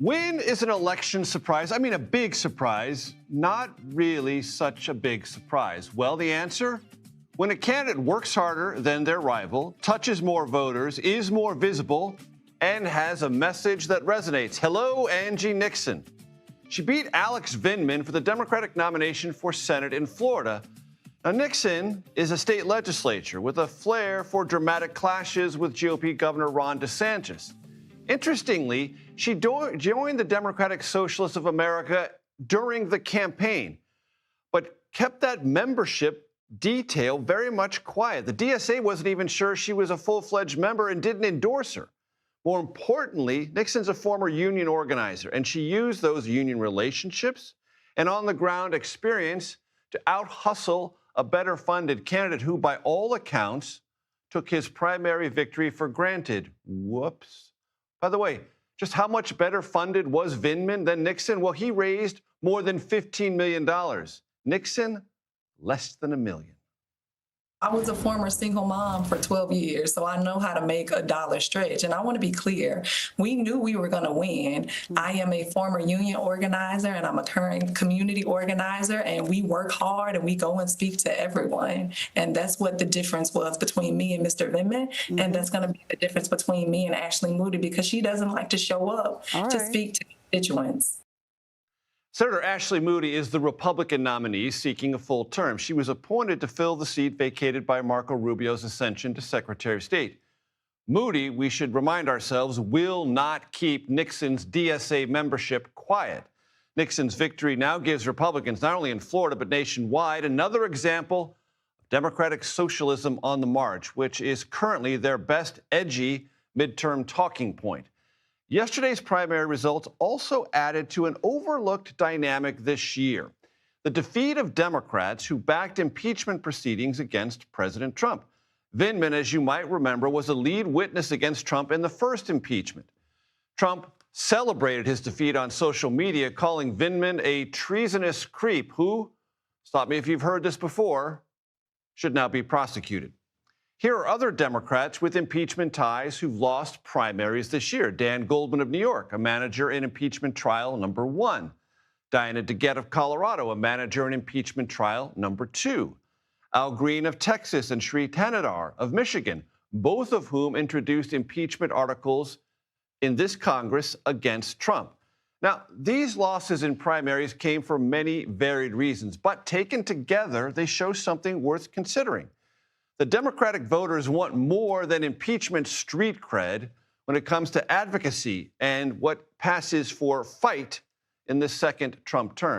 When is an election surprise? I mean, a big surprise. Not really such a big surprise. Well, the answer? When a candidate works harder than their rival, touches more voters, is more visible, and has a message that resonates. Hello, Angie Nixon. She beat Alex Vindman for the Democratic nomination for Senate in Florida. Now, Nixon is a state legislature with a flair for dramatic clashes with GOP Governor Ron DeSantis. Interestingly, she joined the Democratic Socialists of America during the campaign, but kept that membership detail very much quiet. The DSA wasn't even sure she was a full-fledged member and didn't endorse her. More importantly, Nixon's a former union organizer, and she used those union relationships and on-the-ground experience to out-hustle a better-funded candidate who, by all accounts, took his primary victory for granted. Whoops. By the way, just how much better funded was Vindman than Nixon? Well, he raised more than $15 million. Nixon, less than $1 million. I was a former single mom for 12 years, so I know how to make a dollar stretch. And I want to be clear, we knew we were going to win. I am a former union organizer and I'm a current community organizer, and we work hard and we go and speak to everyone. And that's what the difference was between me and Mr. Vindman. And that's going to be the difference between me and Ashley Moody, because she doesn't like to show up to speak to constituents. Senator Ashley Moody is the Republican nominee seeking a full term. She was appointed to fill the seat vacated by Marco Rubio's ascension to Secretary of State. Moody, we should remind ourselves, will not keep Nixon's DSA membership quiet. Nixon's victory now gives Republicans, not only in Florida but nationwide, another example of Democratic socialism on the march, which is currently their best edgy midterm talking point. Yesterday's primary results also added to an overlooked dynamic this year: the defeat of Democrats who backed impeachment proceedings against President Trump. Vindman, as you might remember, was a lead witness against Trump in the first impeachment. Trump celebrated his defeat on social media, calling Vindman a treasonous creep who, stop me if you've heard this before, should now be prosecuted. Here are other Democrats with impeachment ties who've lost primaries this year. Dan Goldman of New York, a manager in impeachment trial number 1. Diana DeGette of Colorado, a manager in impeachment trial number 2. Al Green of Texas and Sri Thanedar of Michigan, both of whom introduced impeachment articles in this Congress against Trump. Now, these losses in primaries came for many varied reasons, but taken together, they show something worth considering. The Democratic voters want more than impeachment street cred when it comes to advocacy and what passes for fight in this second Trump term.